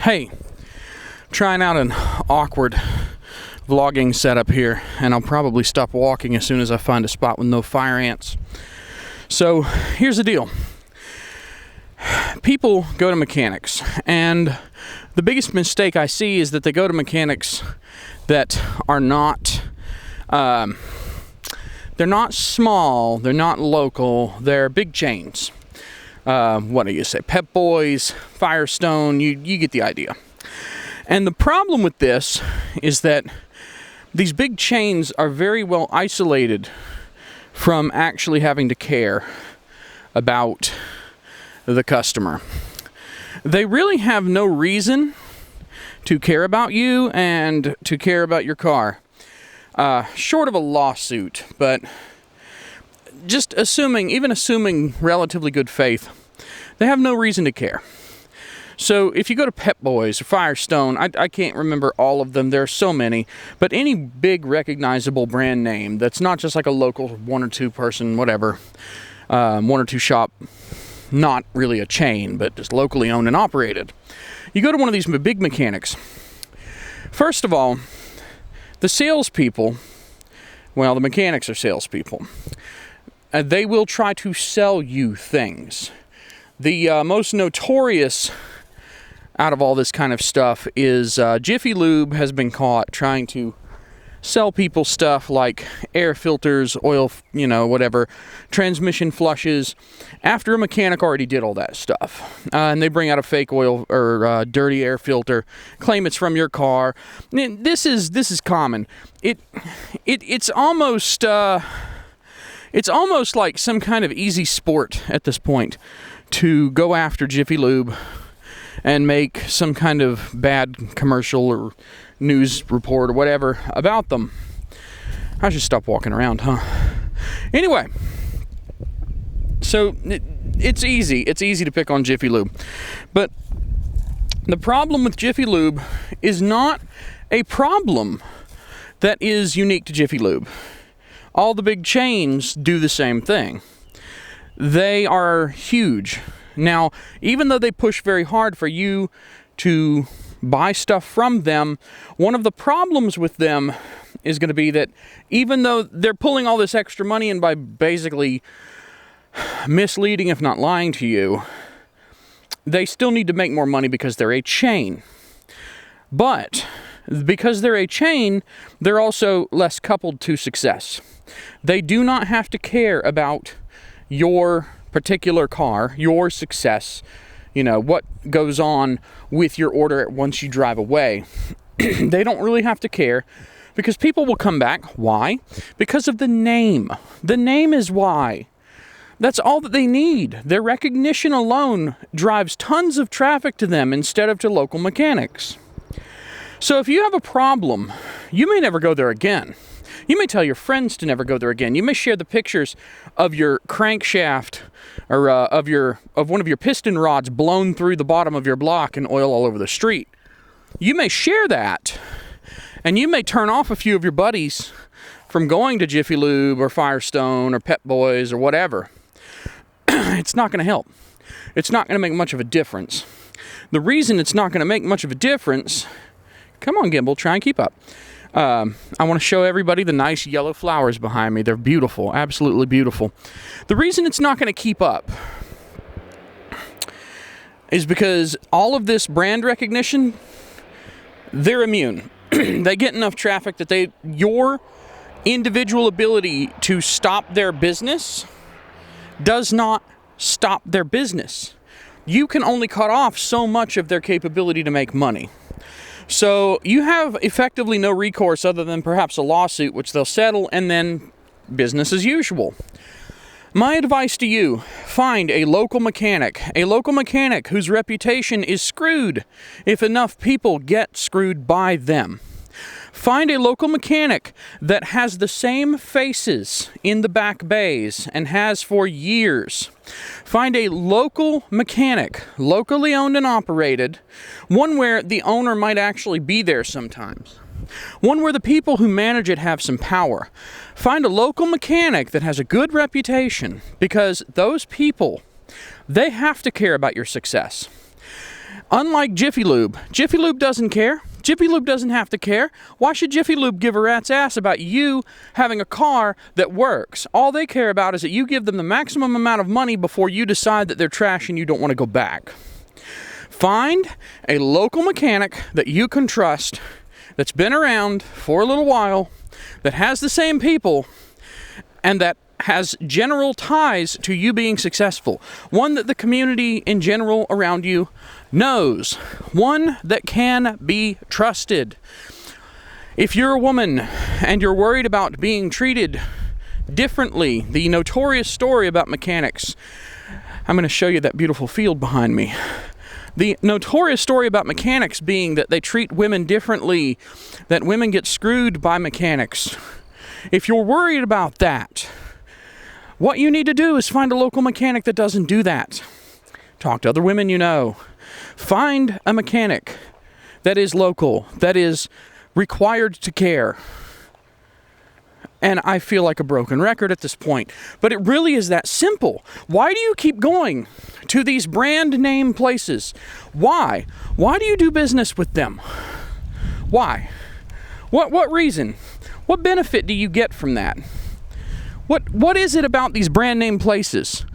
Hey, trying out an awkward vlogging setup here, and I'll probably stop walking as soon as I find a spot with no fire ants. So here's the deal. People go to mechanics, and the biggest mistake I see is that they go to mechanics that are not they're not small, they're not local, they're big chains. What do you say? Pep Boys, Firestone, you get the idea. And the problem with this is that these big chains are very well isolated from actually having to care about the customer. They really have no reason to care about you and to care about your car, short of a lawsuit. But just even assuming relatively good faith, they have no reason to care. So if you go to Pep Boys or Firestone, I can't remember all of them, there are so many, but any big recognizable brand name that's not just like a local one or two person, whatever, one or two shop, not really a chain, but just locally owned and operated. You go to one of these big mechanics. First of all, the salespeople, well, the mechanics are salespeople. They will try to sell you things. The most notorious out of all this kind of stuff is Jiffy Lube has been caught trying to sell people stuff like air filters, oil, whatever, transmission flushes, after a mechanic already did all that stuff. And they bring out a fake oil or dirty air filter, claim it's from your car. This is common. It's almost like some kind of easy sport at this point to go after Jiffy Lube and make some kind of bad commercial or news report or whatever about them. I should stop walking around, huh? Anyway, so it's easy to pick on Jiffy Lube. But the problem with Jiffy Lube is not a problem that is unique to Jiffy Lube. All the big chains do the same thing. They are huge. Now, even though they push very hard for you to buy stuff from them, one of the problems with them is going to be that even though they're pulling all this extra money in by basically misleading, if not lying to you, they still need to make more money because they're a chain. But because they're a chain, they're also less coupled to success. They do not have to care about your particular car, your success, what goes on with your order once you drive away. They don't really have to care because people will come back. Why? Because of the name. The name is why. That's all that they need. Their recognition alone drives tons of traffic to them instead of to local mechanics. So if you have a problem, you may never go there again. You may tell your friends to never go there again. You may share the pictures of your crankshaft or of one of your piston rods blown through the bottom of your block and oil all over the street. You may share that, and you may turn off a few of your buddies from going to Jiffy Lube or Firestone or Pep Boys or whatever. It's not going to help. It's not going to make much of a difference. The reason it's not going to make much of a difference, come on, gimbal, try and keep up. I want to show everybody the nice yellow flowers behind me. They're beautiful, absolutely beautiful. The reason it's not going to keep up is because all of this brand recognition, they're immune. They get enough traffic that your individual ability to stop their business does not stop their business. You can only cut off so much of their capability to make money. So you have effectively no recourse other than perhaps a lawsuit, which they'll settle, and then business as usual. My advice to you, find a local mechanic whose reputation is screwed if enough people get screwed by them. Find a local mechanic that has the same faces in the back bays and has for years. Find a local mechanic, locally owned and operated, one where the owner might actually be there sometimes. One where the people who manage it have some power. Find a local mechanic that has a good reputation, because those people, they have to care about your success. Unlike Jiffy Lube doesn't care. Jiffy Lube doesn't have to care. Why should Jiffy Lube give a rat's ass about you having a car that works? All they care about is that you give them the maximum amount of money before you decide that they're trash and you don't want to go back. Find a local mechanic that you can trust, that's been around for a little while, that has the same people, and that has general ties to you being successful. One that the community in general around you knows. One that can be trusted. If you're a woman and you're worried about being treated differently, the notorious story about mechanics, I'm going to show you that beautiful field behind me. The notorious story about mechanics being that they treat women differently, that women get screwed by mechanics. If you're worried about that, what you need to do is find a local mechanic that doesn't do that. Talk to other women you know. Find a mechanic that is local, that is required to care. And I feel like a broken record at this point, but it really is that simple. Why do you keep going to these brand name places? Why? Why do you do business with them? Why? What reason? What benefit do you get from that? What is it about these brand name places?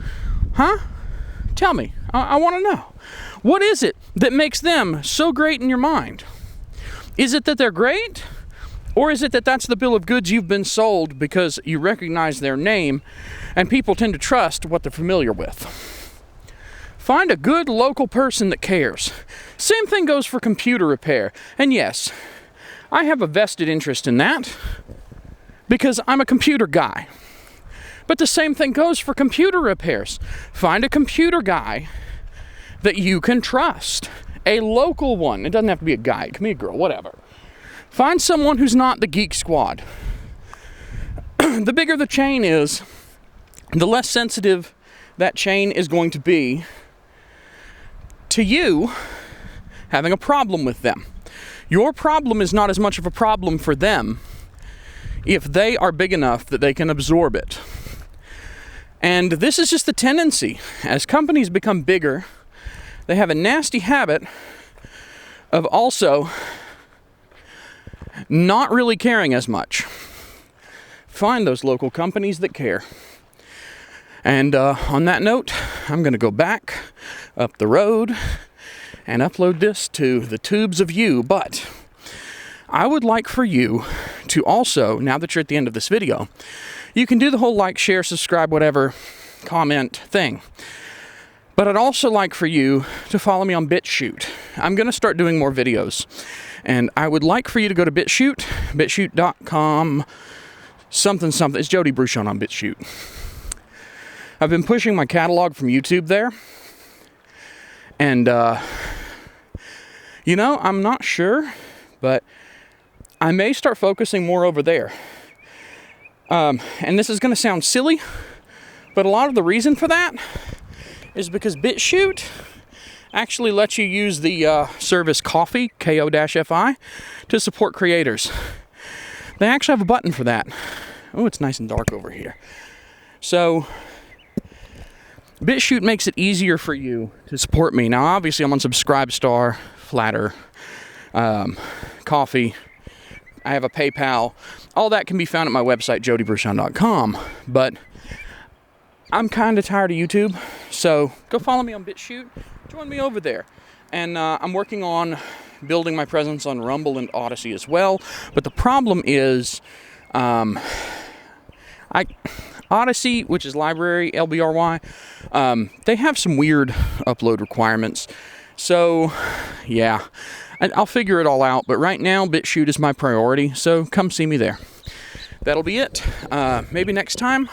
Huh? Tell me. I want to know. What is it that makes them so great in your mind? Is it that they're great? Or is it that that's the bill of goods you've been sold because you recognize their name and people tend to trust what they're familiar with? Find a good local person that cares. Same thing goes for computer repair. And yes, I have a vested interest in that because I'm a computer guy. But the same thing goes for computer repairs. Find a computer guy that you can trust. A local one. It doesn't have to be a guy. It can be a girl, whatever. Find someone who's not the geek squad. The bigger the chain is, the less sensitive that chain is going to be to you having a problem with them. Your problem is not as much of a problem for them if they are big enough that they can absorb it. And this is just the tendency. As companies become bigger, they have a nasty habit of also not really caring as much. Find those local companies that care. And on that note, I'm going to go back up the road and upload this to the tubes of you. But I would like for you to also, now that you're at the end of this video, you can do the whole like, share, subscribe, whatever, comment thing. But I'd also like for you to follow me on BitChute. I'm going to start doing more videos. And I would like for you to go to BitChute, bitchute.com, something. It's Jody Bruchon on BitChute. I've been pushing my catalog from YouTube there. And, I'm not sure, but I may start focusing more over there. And this is going to sound silly, but a lot of the reason for that is because BitChute actually lets you use the service Ko-fi, Ko-Fi, to support creators. They actually have a button for that. Oh, it's nice and dark over here. So, BitChute makes it easier for you to support me. Now, obviously, I'm on Subscribestar, Flatter, Ko-fi. I have a PayPal. All that can be found at my website, jodybruchon.com. But I'm kind of tired of YouTube, so go follow me on BitChute. Join me over there. And I'm working on building my presence on Rumble and Odyssey as well. But the problem is, Odyssey, which is library, LBRY, they have some weird upload requirements. So, yeah, I'll figure it all out. But right now, BitChute is my priority, so come see me there. That'll be it. Maybe next time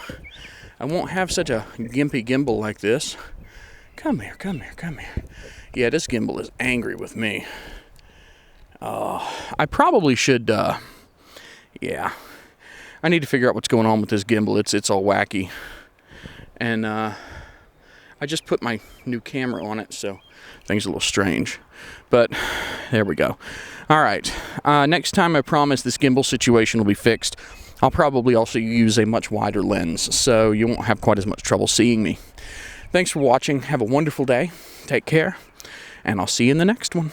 I won't have such a gimpy gimbal like this. Come here. Yeah, this gimbal is angry with me. I probably should, yeah. I need to figure out what's going on with this gimbal. It's all wacky. And I just put my new camera on it, so things are a little strange. But there we go. All right. Next time, I promise this gimbal situation will be fixed. I'll probably also use a much wider lens, so you won't have quite as much trouble seeing me. Thanks for watching. Have a wonderful day. Take care. and I'll see you in the next one.